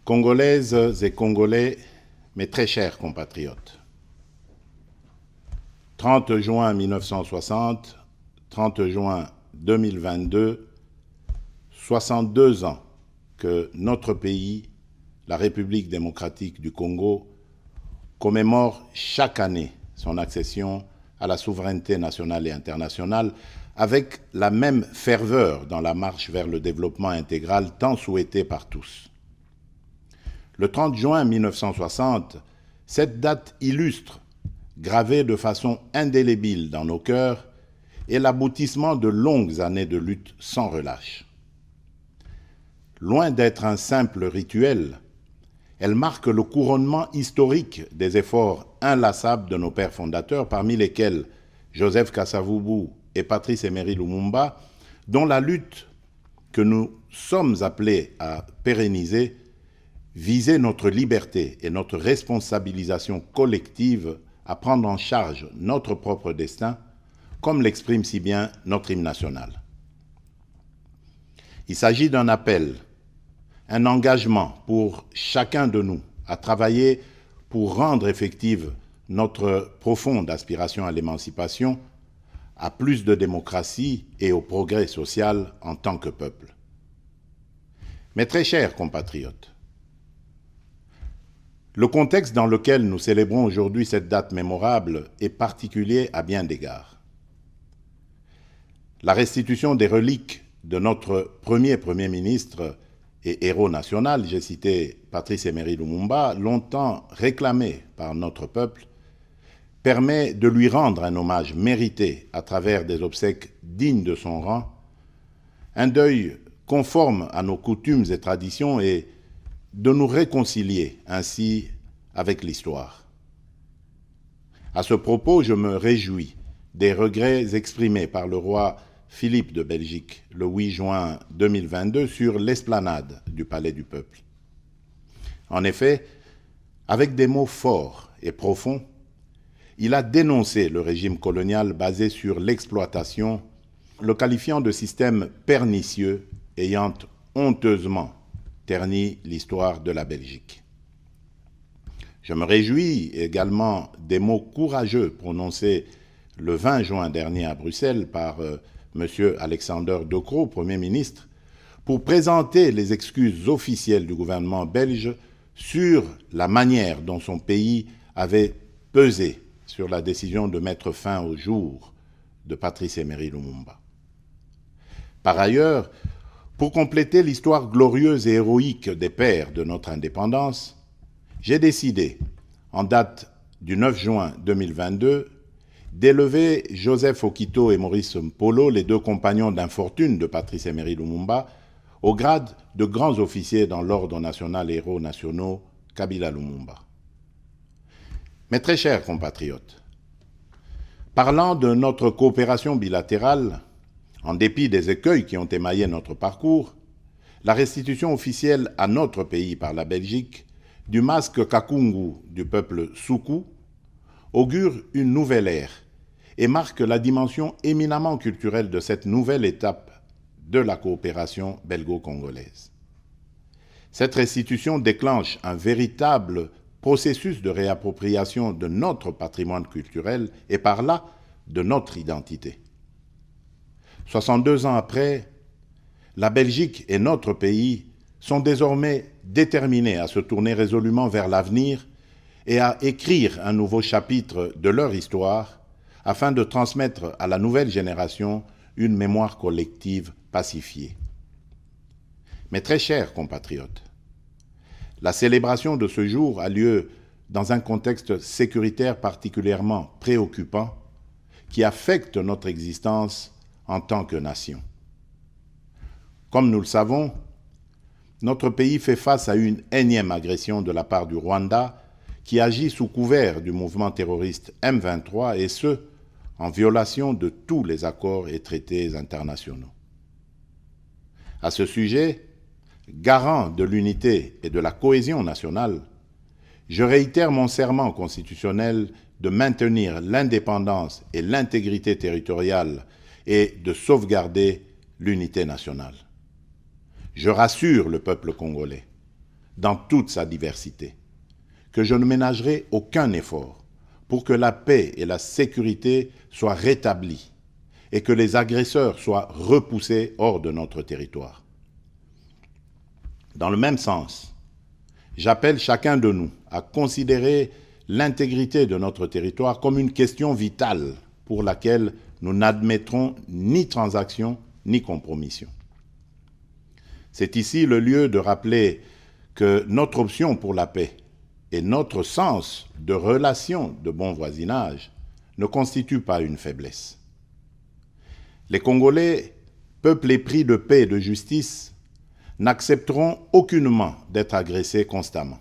Congolaises et Congolais, mes très chers compatriotes. 30 juin 1960, 30 juin 2022, 62 ans que notre pays, la République démocratique du Congo, commémore chaque année son accession à la souveraineté nationale et internationale avec la même ferveur dans la marche vers le développement intégral tant souhaité par tous. Le 30 juin 1960, cette date illustre, gravée de façon indélébile dans nos cœurs, est l'aboutissement de longues années de lutte sans relâche. Loin d'être un simple rituel, elle marque le couronnement historique des efforts inlassables de nos pères fondateurs, parmi lesquels Joseph Kasavubu et Patrice Emery Lumumba, dont la lutte que nous sommes appelés à pérenniser visait notre liberté et notre responsabilisation collective à prendre en charge notre propre destin, comme l'exprime si bien notre hymne national. Il s'agit d'un appel, un engagement pour chacun de nous à travailler pour rendre effective notre profonde aspiration à l'émancipation, à plus de démocratie et au progrès social en tant que peuple. Mes très chers compatriotes, le contexte dans lequel nous célébrons aujourd'hui cette date mémorable est particulier à bien d'égards. La restitution des reliques de notre Premier ministre et héros national, j'ai cité Patrice Emery Lumumba, longtemps réclamé par notre peuple, permet de lui rendre un hommage mérité à travers des obsèques dignes de son rang, un deuil conforme à nos coutumes et traditions et de nous réconcilier ainsi avec l'histoire. À ce propos, je me réjouis des regrets exprimés par le roi Philippe de Belgique le 8 juin 2022 sur l'esplanade du Palais du Peuple. En effet, avec des mots forts et profonds, il a dénoncé le régime colonial basé sur l'exploitation, le qualifiant de système pernicieux ayant honteusement terni l'histoire de la Belgique. Je me réjouis également des mots courageux prononcés le 20 juin dernier à Bruxelles par M. Alexander De Croo, Premier ministre, pour présenter les excuses officielles du gouvernement belge sur la manière dont son pays avait pesé sur la décision de mettre fin au jour de Patrice Emery Lumumba. Par ailleurs, pour compléter l'histoire glorieuse et héroïque des pères de notre indépendance, j'ai décidé, en date du 9 juin 2022, d'élever Joseph Okito et Maurice Mpolo, les deux compagnons d'infortune de Patrice Emery Lumumba, au grade de grands officiers dans l'Ordre national héros nationaux Kabila Lumumba. Mes très chers compatriotes, parlant de notre coopération bilatérale, en dépit des écueils qui ont émaillé notre parcours, la restitution officielle à notre pays par la Belgique du masque Kakungu du peuple Soukou augure une nouvelle ère et marque la dimension éminemment culturelle de cette nouvelle étape de la coopération belgo-congolaise. Cette restitution déclenche un véritable processus de réappropriation de notre patrimoine culturel et par là de notre identité. 62 ans après, la Belgique et notre pays sont désormais déterminés à se tourner résolument vers l'avenir et à écrire un nouveau chapitre de leur histoire afin de transmettre à la nouvelle génération une mémoire collective pacifiée. Mes très chers compatriotes, la célébration de ce jour a lieu dans un contexte sécuritaire particulièrement préoccupant qui affecte notre existence en tant que nation. Comme nous le savons, notre pays fait face à une énième agression de la part du Rwanda qui agit sous couvert du mouvement terroriste M23 et ce, en violation de tous les accords et traités internationaux. À ce sujet, garant de l'unité et de la cohésion nationale, je réitère mon serment constitutionnel de maintenir l'indépendance et l'intégrité territoriale et de sauvegarder l'unité nationale. Je rassure le peuple congolais. dans toute sa diversité, que je ne ménagerai aucun effort pour que la paix et la sécurité soient rétablies et que les agresseurs soient repoussés hors de notre territoire. Dans le même sens, j'appelle chacun de nous à considérer l'intégrité de notre territoire comme une question vitale pour laquelle nous n'admettrons ni transaction ni compromission. C'est ici le lieu de rappeler que notre option pour la paix et notre sens de relation de bon voisinage ne constituent pas une faiblesse. Les Congolais, peuple épris de paix et de justice, n'accepteront aucunement d'être agressés constamment.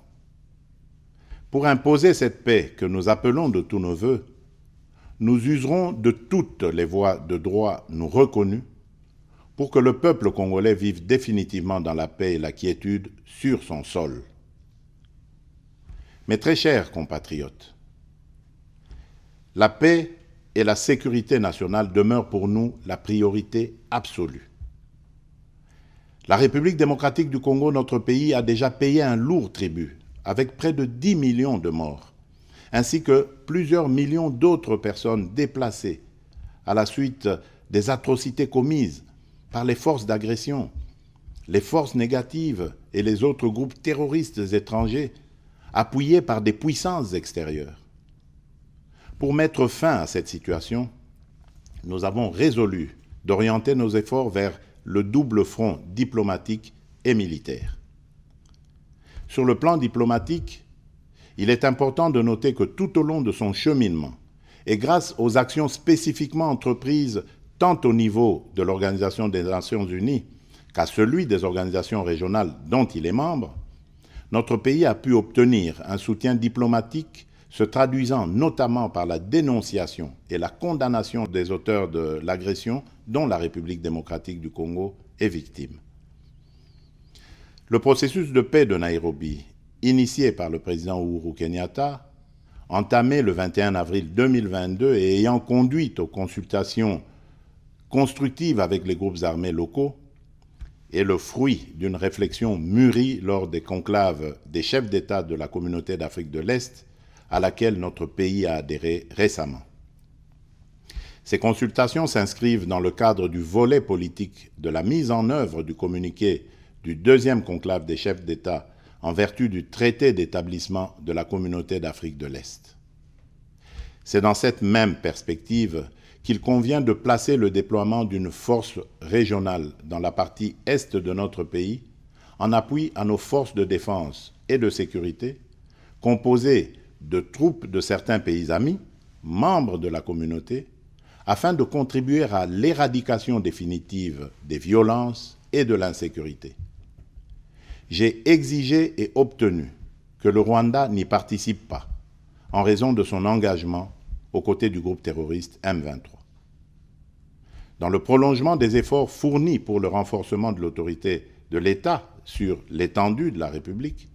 Pour imposer cette paix que nous appelons de tous nos vœux, nous userons de toutes les voies de droit nous reconnues pour que le peuple congolais vive définitivement dans la paix et la quiétude sur son sol. Mes très chers compatriotes, la paix et la sécurité nationale demeurent pour nous la priorité absolue. La République démocratique du Congo, notre pays, a déjà payé un lourd tribut, avec près de 10 millions de morts, ainsi que plusieurs millions d'autres personnes déplacées à la suite des atrocités commises par les forces d'agression, les forces négatives et les autres groupes terroristes étrangers, appuyés par des puissances extérieures. Pour mettre fin à cette situation, nous avons résolu d'orienter nos efforts vers le double front diplomatique et militaire. Sur le plan diplomatique, il est important de noter que tout au long de son cheminement, et grâce aux actions spécifiquement entreprises tant au niveau de l'Organisation des Nations Unies qu'à celui des organisations régionales dont il est membre, notre pays a pu obtenir un soutien diplomatique se traduisant notamment par la dénonciation et la condamnation des auteurs de l'agression dont la République démocratique du Congo est victime. Le processus de paix de Nairobi, initié par le président Uhuru Kenyatta, entamé le 21 avril 2022 et ayant conduit aux consultations constructives avec les groupes armés locaux, est le fruit d'une réflexion mûrie lors des conclaves des chefs d'État de la communauté d'Afrique de l'Est, à laquelle notre pays a adhéré récemment. Ces consultations s'inscrivent dans le cadre du volet politique de la mise en œuvre du communiqué du deuxième conclave des chefs d'État en vertu du traité d'établissement de la communauté d'Afrique de l'Est. C'est dans cette même perspective qu'il convient de placer le déploiement d'une force régionale dans la partie est de notre pays, en appui à nos forces de défense et de sécurité, composées de troupes de certains pays amis, membres de la communauté, afin de contribuer à l'éradication définitive des violences et de l'insécurité. J'ai exigé et obtenu que le Rwanda n'y participe pas, en raison de son engagement aux côtés du groupe terroriste M23. Dans le prolongement des efforts fournis pour le renforcement de l'autorité de l'État sur l'étendue de la République,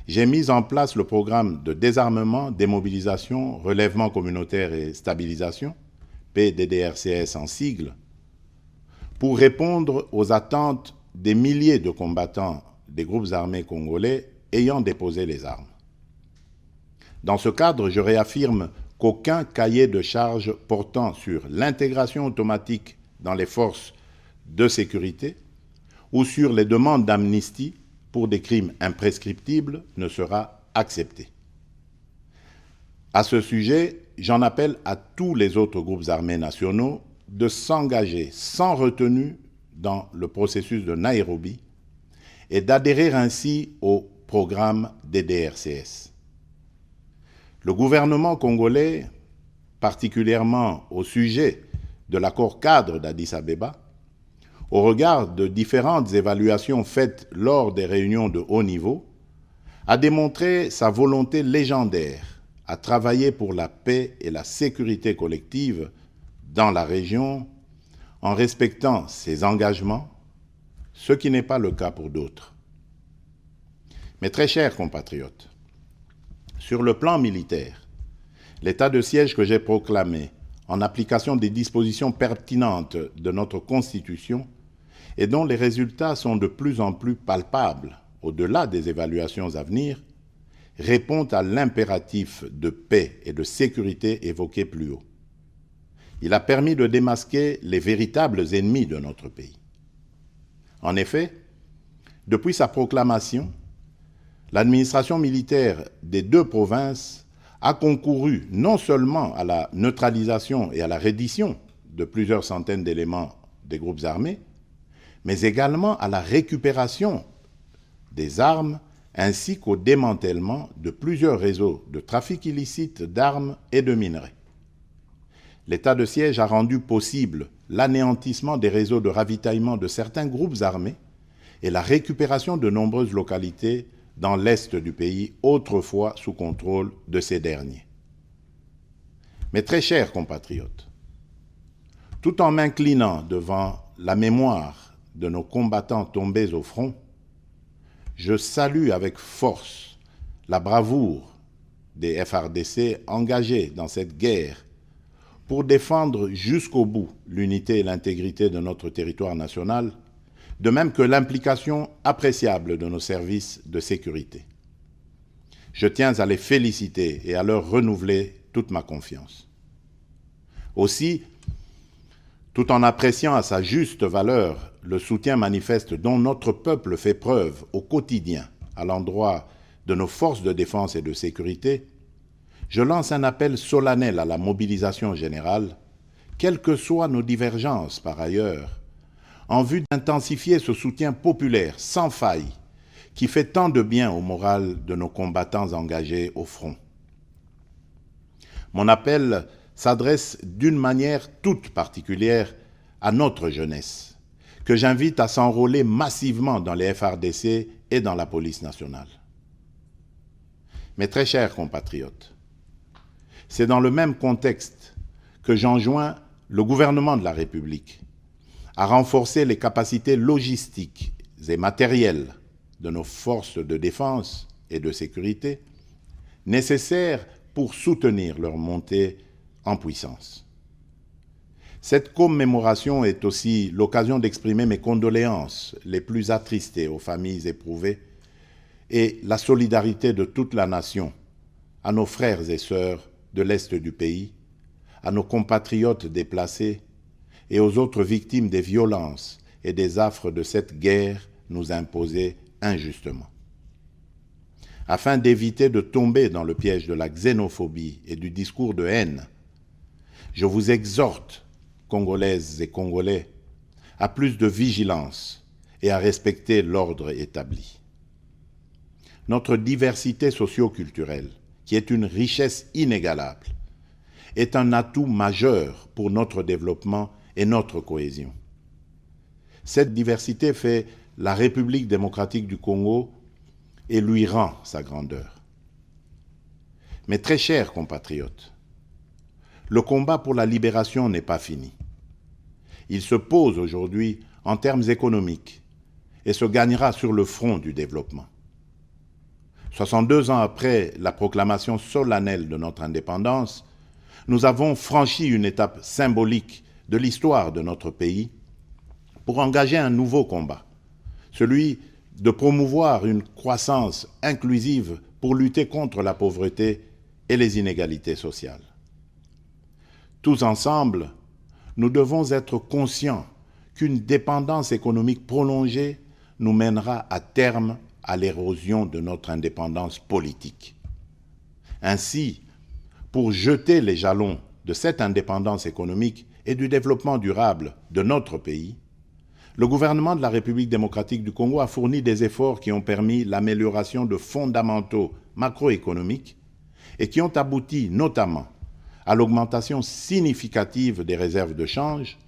j'ai mis en place le programme de désarmement, démobilisation, relèvement communautaire et stabilisation, PDDRCS en sigle, pour répondre aux attentes des milliers de combattants des groupes armés congolais ayant déposé les armes. Dans ce cadre, je réaffirme qu'aucun cahier de charges portant sur l'intégration automatique dans les forces de sécurité ou sur les demandes d'amnistie pour des crimes imprescriptibles ne sera accepté. À ce sujet, j'en appelle à tous les autres groupes armés nationaux de s'engager sans retenue dans le processus de Nairobi et d'adhérer ainsi au programme DDRCS. Le gouvernement congolais, particulièrement au sujet de l'accord cadre d'Addis Abeba, au regard de différentes évaluations faites lors des réunions de haut niveau, a démontré sa volonté légendaire à travailler pour la paix et la sécurité collective dans la région en respectant ses engagements, ce qui n'est pas le cas pour d'autres. Mes très chers compatriotes, sur le plan militaire, l'état de siège que j'ai proclamé en application des dispositions pertinentes de notre Constitution et dont les résultats sont de plus en plus palpables au-delà des évaluations à venir, répond à l'impératif de paix et de sécurité évoqué plus haut. Il a permis de démasquer les véritables ennemis de notre pays. En effet, depuis sa proclamation, l'administration militaire des deux provinces a concouru non seulement à la neutralisation et à la reddition de plusieurs centaines d'éléments des groupes armés, mais également à la récupération des armes ainsi qu'au démantèlement de plusieurs réseaux de trafic illicite d'armes et de minerais. L'état de siège a rendu possible l'anéantissement des réseaux de ravitaillement de certains groupes armés et la récupération de nombreuses localités dans l'est du pays, autrefois sous contrôle de ces derniers. Mes très chers compatriotes, tout en m'inclinant devant la mémoire de nos combattants tombés au front, je salue avec force la bravoure des FARDC engagés dans cette guerre pour défendre jusqu'au bout l'unité et l'intégrité de notre territoire national, de même que l'implication appréciable de nos services de sécurité. Je tiens à les féliciter et à leur renouveler toute ma confiance. Aussi, tout en appréciant à sa juste valeur le soutien manifeste dont notre peuple fait preuve au quotidien à l'endroit de nos forces de défense et de sécurité, je lance un appel solennel à la mobilisation générale, quelles que soient nos divergences par ailleurs, en vue d'intensifier ce soutien populaire sans faille qui fait tant de bien au moral de nos combattants engagés au front. Mon appel s'adresse d'une manière toute particulière à notre jeunesse, que j'invite à s'enrôler massivement dans les FARDC et dans la police nationale. Mes très chers compatriotes, c'est dans le même contexte que j'enjoins le gouvernement de la République à renforcer les capacités logistiques et matérielles de nos forces de défense et de sécurité nécessaires pour soutenir leur montée en puissance. Cette commémoration est aussi l'occasion d'exprimer mes condoléances les plus attristées aux familles éprouvées et la solidarité de toute la nation à nos frères et sœurs de l'Est du pays, à nos compatriotes déplacés et aux autres victimes des violences et des affres de cette guerre nous imposée injustement. Afin d'éviter de tomber dans le piège de la xénophobie et du discours de haine, je vous exhorte, Congolaises et Congolais, à plus de vigilance et à respecter l'ordre établi. Notre diversité socio-culturelle, qui est une richesse inégalable, est un atout majeur pour notre développement et notre cohésion. Cette diversité fait la République démocratique du Congo et lui rend sa grandeur. Mes très chers compatriotes, le combat pour la libération n'est pas fini. Il se pose aujourd'hui en termes économiques et se gagnera sur le front du développement. 62 ans après la proclamation solennelle de notre indépendance, nous avons franchi une étape symbolique de l'histoire de notre pays pour engager un nouveau combat, celui de promouvoir une croissance inclusive pour lutter contre la pauvreté et les inégalités sociales. Tous ensemble, nous devons être conscients qu'une dépendance économique prolongée nous mènera à terme à l'érosion de notre indépendance politique. Ainsi, pour jeter les jalons de cette indépendance économique et du développement durable de notre pays, le gouvernement de la République démocratique du Congo a fourni des efforts qui ont permis l'amélioration de fondamentaux macroéconomiques et qui ont abouti notamment à l'augmentation significative des réserves de change,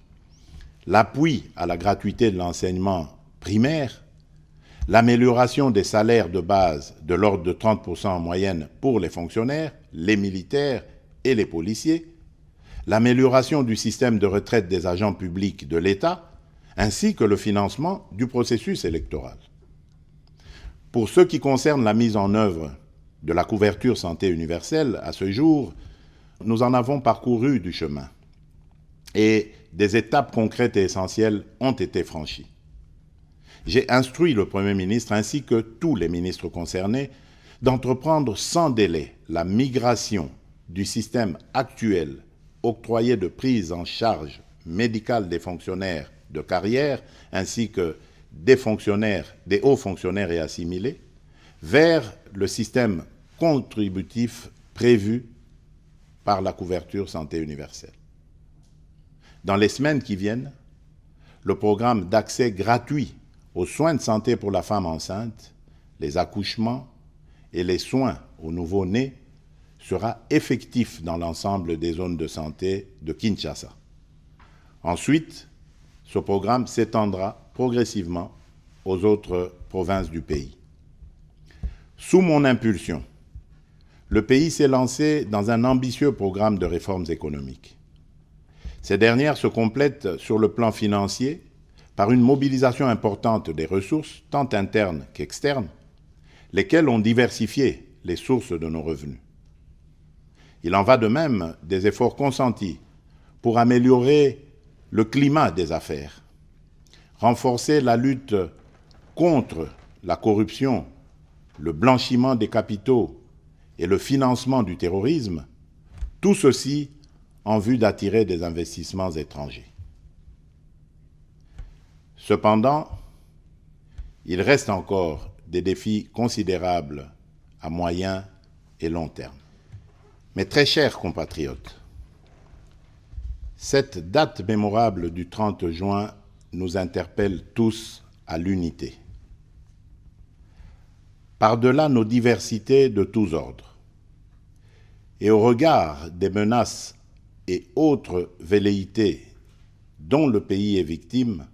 l'appui à la gratuité de l'enseignement primaire, l'amélioration des salaires de base de l'ordre de 30% en moyenne pour les fonctionnaires, les militaires et les policiers, l'amélioration du système de retraite des agents publics de l'État, ainsi que le financement du processus électoral. Pour ce qui concerne la mise en œuvre de la couverture santé universelle, à ce jour, nous en avons parcouru du chemin et des étapes concrètes et essentielles ont été franchies. j'ai instruit le Premier ministre ainsi que tous les ministres concernés d'entreprendre sans délai la migration du système actuel octroyé de prise en charge médicale des fonctionnaires de carrière ainsi que des hauts fonctionnaires et assimilés vers le système contributif prévu par la couverture santé universelle. Dans les semaines qui viennent, le programme d'accès gratuit aux soins de santé pour la femme enceinte, les accouchements et les soins aux nouveau-nés sera effectif dans l'ensemble des zones de santé de Kinshasa. Ensuite, ce programme s'étendra progressivement aux autres provinces du pays. Sous mon impulsion, le pays s'est lancé dans un ambitieux programme de réformes économiques. Ces dernières se complètent sur le plan financier par une mobilisation importante des ressources, tant internes qu'externes, lesquelles ont diversifié les sources de nos revenus. Il en va de même des efforts consentis pour améliorer le climat des affaires, renforcer la lutte contre la corruption, le blanchiment des capitaux et le financement du terrorisme, tout ceci en vue d'attirer des investissements étrangers. Cependant, il reste encore des défis considérables à moyen et long terme. Mes très chers compatriotes, cette date mémorable du 30 juin nous interpelle tous à l'unité. Par-delà nos diversités de tous ordres, et au regard des menaces et autres velléités dont le pays est victime,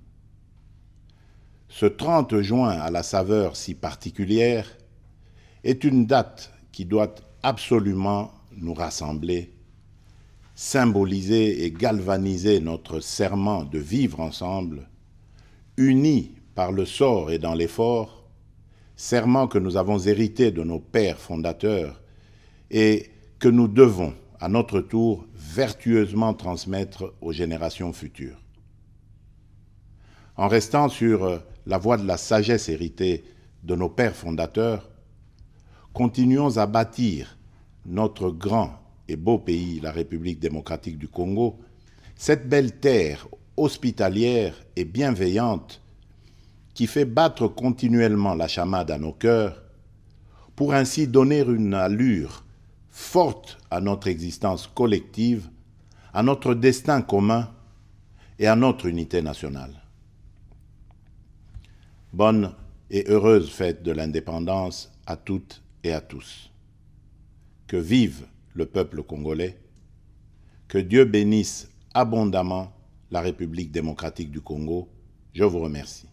ce 30 juin à la saveur si particulière est une date qui doit absolument nous rassembler, symboliser et galvaniser notre serment de vivre ensemble, unis par le sort et dans l'effort, serment que nous avons hérité de nos pères fondateurs et que nous devons, à notre tour, vertueusement transmettre aux générations futures. En restant sur la voie de la sagesse héritée de nos pères fondateurs, continuons à bâtir notre grand et beau pays, la République démocratique du Congo, cette belle terre hospitalière et bienveillante qui fait battre continuellement la chamade à nos cœurs, pour ainsi donner une allure forte à notre existence collective, à notre destin commun et à notre unité nationale. Bonne et heureuse fête de l'indépendance à toutes et à tous. Que vive le peuple congolais, que Dieu bénisse abondamment la République démocratique du Congo. Je vous remercie.